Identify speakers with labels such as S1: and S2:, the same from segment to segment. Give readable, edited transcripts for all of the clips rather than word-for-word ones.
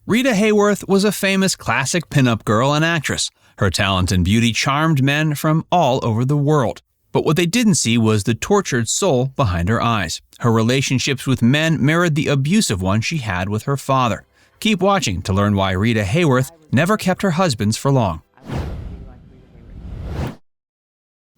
S1: Rita Hayworth was a famous classic pinup girl and actress. Her talent and beauty charmed men from all over the world. But what they didn't see was the tortured soul behind her eyes. Her relationships with men mirrored the abusive one she had with her father. Keep watching to learn why Rita Hayworth never kept her husbands for long.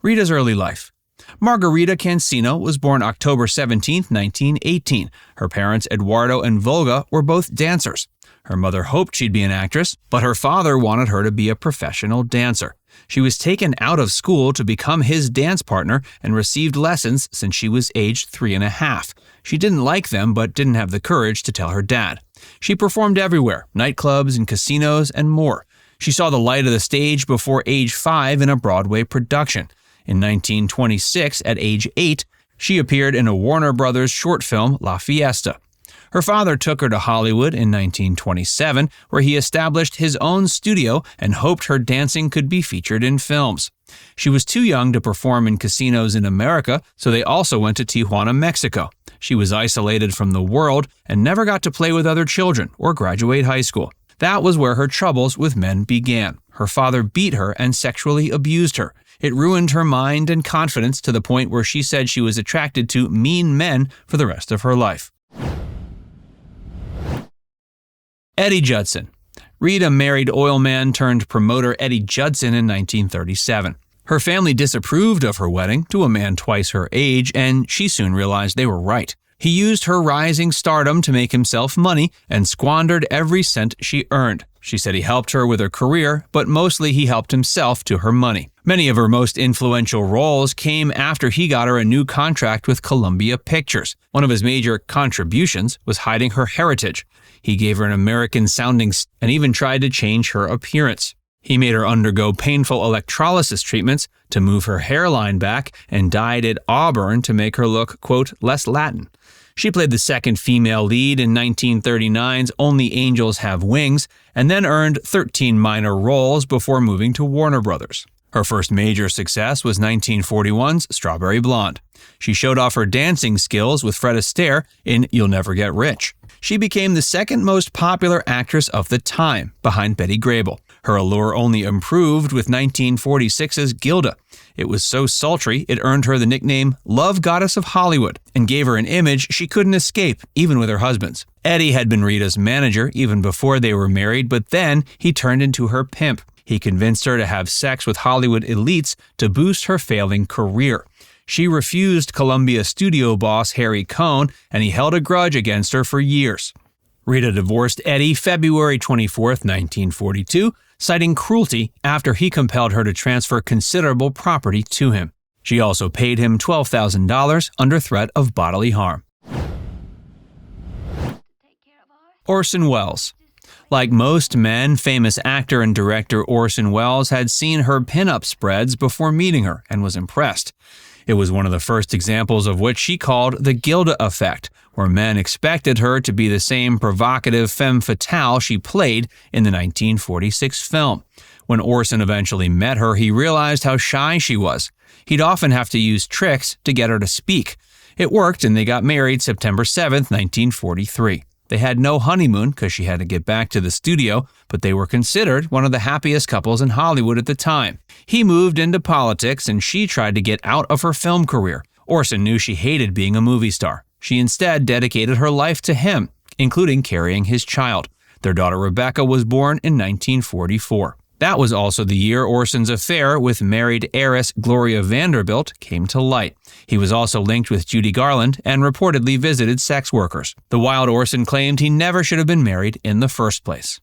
S1: Rita's early life. Margarita Cancino was born October 17, 1918. Her parents, Eduardo and Volga, were both dancers. Her mother hoped she'd be an actress, but her father wanted her to be a professional dancer. She was taken out of school to become his dance partner and received lessons since she was aged 3.5. She didn't like them, but didn't have the courage to tell her dad. She performed everywhere, nightclubs and casinos and more. She saw the light of the stage before age 5 in a Broadway production. In 1926, at age 8, she appeared in a Warner Brothers short film, La Fiesta. Her father took her to Hollywood in 1927, where he established his own studio and hoped her dancing could be featured in films. She was too young to perform in casinos in America, so they also went to Tijuana, Mexico. She was isolated from the world and never got to play with other children or graduate high school. That was where her troubles with men began. Her father beat her and sexually abused her. It ruined her mind and confidence to the point where she said she was attracted to mean men for the rest of her life. Eddie Judson. Rita married oil man turned promoter Eddie Judson in 1937. Her family disapproved of her wedding to a man twice her age, and she soon realized they were right. He used her rising stardom to make himself money and squandered every cent she earned. She said he helped her with her career, but mostly he helped himself to her money. Many of her most influential roles came after he got her a new contract with Columbia Pictures. One of his major contributions was hiding her heritage. He gave her an American-sounding and even tried to change her appearance. He made her undergo painful electrolysis treatments to move her hairline back and dyed it auburn to make her look, quote, less Latin. She played the second female lead in 1939's Only Angels Have Wings, and then earned 13 minor roles before moving to Warner Brothers. Her first major success was 1941's Strawberry Blonde. She showed off her dancing skills with Fred Astaire in You'll Never Get Rich. She became the second most popular actress of the time, behind Betty Grable. Her allure only improved with 1946's Gilda. It was so sultry, it earned her the nickname Love Goddess of Hollywood and gave her an image she couldn't escape, even with her husbands. Eddie had been Rita's manager even before they were married, but then he turned into her pimp. He convinced her to have sex with Hollywood elites to boost her failing career. She refused Columbia studio boss Harry Cohn, and he held a grudge against her for years. Rita divorced Eddie February 24, 1942, citing cruelty after he compelled her to transfer considerable property to him. She also paid him $12,000 under threat of bodily harm. Orson Wells. Like most men, famous actor and director Orson Wells had seen her pinup spreads before meeting her and was impressed. It was one of the first examples of what she called the Gilda effect, where men expected her to be the same provocative femme fatale she played in the 1946 film. When Orson eventually met her, he realized how shy she was. He'd often have to use tricks to get her to speak. It worked, and they got married September 7, 1943. They had no honeymoon because she had to get back to the studio, but they were considered one of the happiest couples in Hollywood at the time. He moved into politics and she tried to get out of her film career. Orson knew she hated being a movie star. She instead dedicated her life to him, including carrying his child. Their daughter Rebecca was born in 1944. That was also the year Orson's affair with married heiress Gloria Vanderbilt came to light. He was also linked with Judy Garland and reportedly visited sex workers. The wild Orson claimed he never should have been married in the first place.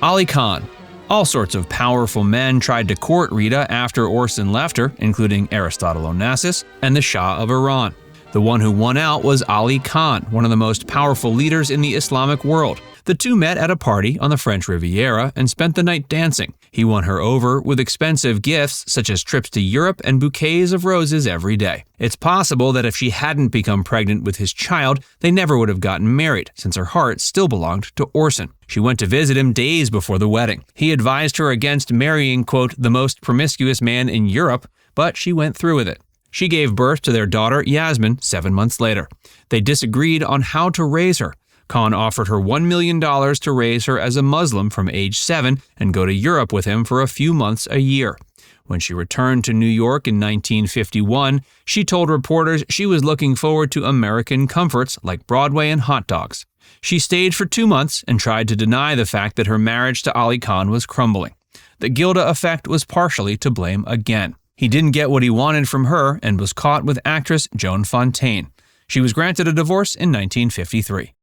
S1: Aly Khan. All sorts of powerful men tried to court Rita after Orson left her, including Aristotle Onassis and the Shah of Iran. The one who won out was Aly Khan, one of the most powerful leaders in the Islamic world. The two met at a party on the French Riviera and spent the night dancing. He won her over with expensive gifts such as trips to Europe and bouquets of roses every day. It's possible that if she hadn't become pregnant with his child, they never would have gotten married, since her heart still belonged to Orson. She went to visit him days before the wedding. He advised her against marrying, quote, the most promiscuous man in Europe, but she went through with it. She gave birth to their daughter Yasmin 7 months later. They disagreed on how to raise her. Khan offered her $1 million to raise her as a Muslim from age 7 and go to Europe with him for a few months a year. When she returned to New York in 1951, she told reporters she was looking forward to American comforts like Broadway and hot dogs. She stayed for 2 months and tried to deny the fact that her marriage to Aly Khan was crumbling. The Gilda effect was partially to blame again. He didn't get what he wanted from her and was caught with actress Joan Fontaine. She was granted a divorce in 1953.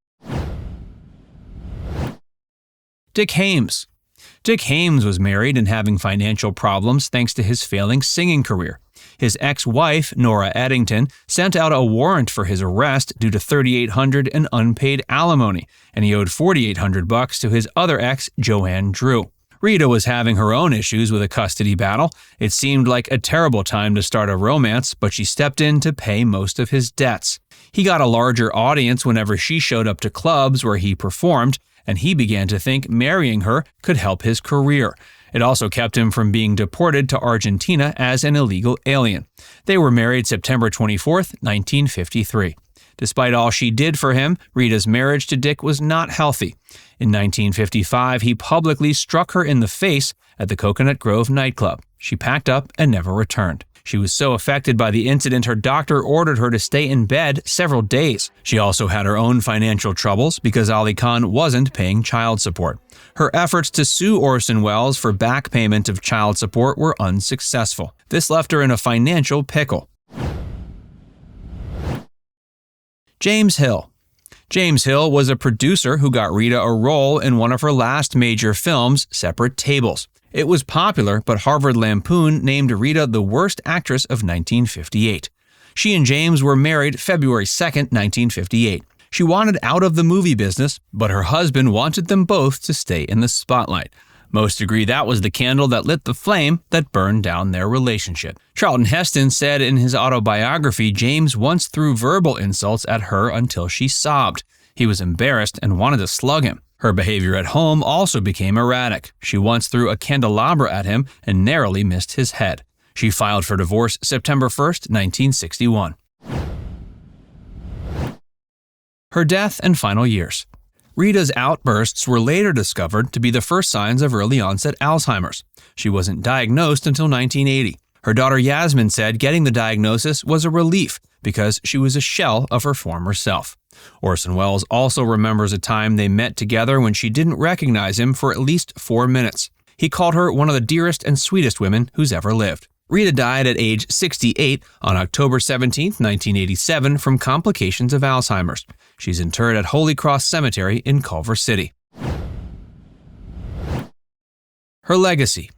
S1: Dick Haymes. Dick Haymes was married and having financial problems thanks to his failing singing career. His ex-wife, Nora Eddington, sent out a warrant for his arrest due to $3,800 in unpaid alimony, and he owed $4,800 to his other ex, Joanne Drew. Rita was having her own issues with a custody battle. It seemed like a terrible time to start a romance, but she stepped in to pay most of his debts. He got a larger audience whenever she showed up to clubs where he performed, and he began to think marrying her could help his career. It also kept him from being deported to Argentina as an illegal alien. They were married September 24, 1953. Despite all she did for him, Rita's marriage to Dick was not healthy. In 1955, he publicly struck her in the face at the Coconut Grove nightclub. She packed up and never returned. She was so affected by the incident, her doctor ordered her to stay in bed several days. She also had her own financial troubles because Aly Khan wasn't paying child support. Her efforts to sue Orson Wells for back payment of child support were unsuccessful. This left her in a financial pickle. James Hill. James Hill was a producer who got Rita a role in one of her last major films, Separate Tables. It was popular, but Harvard Lampoon named Rita the worst actress of 1958. She and James were married February 2, 1958. She wanted out of the movie business, but her husband wanted them both to stay in the spotlight. Most agree that was the candle that lit the flame that burned down their relationship. Charlton Heston said in his autobiography James once threw verbal insults at her until she sobbed. He was embarrassed and wanted to slug him. Her behavior at home also became erratic. She once threw a candelabra at him and narrowly missed his head. She filed for divorce September 1, 1961. Her death and final years. Rita's outbursts were later discovered to be the first signs of early-onset Alzheimer's. She wasn't diagnosed until 1980. Her daughter Yasmin said getting the diagnosis was a relief because she was a shell of her former self. Orson Wells also remembers a time they met together when she didn't recognize him for at least 4 minutes. He called her one of the dearest and sweetest women who's ever lived. Rita died at age 68 on October 17, 1987 from complications of Alzheimer's. She's interred at Holy Cross Cemetery in Culver City. Her legacy.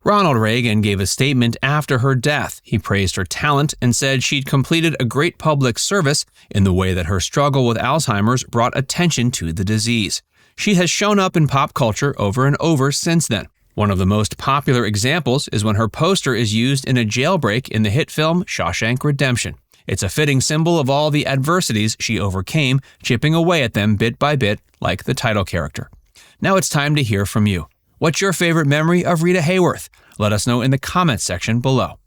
S1: Ronald Reagan gave a statement after her death. He praised her talent and said she'd completed a great public service in the way that her struggle with Alzheimer's brought attention to the disease. She has shown up in pop culture over and over since then. One of the most popular examples is when her poster is used in a jailbreak in the hit film Shawshkan Redemption. It's a fitting symbol of all the adversities she overcame, chipping away at them bit by bit like the title character. Now it's time to hear from you. What's your favorite memory of Rita Hayworth? Let us know in the comments section below.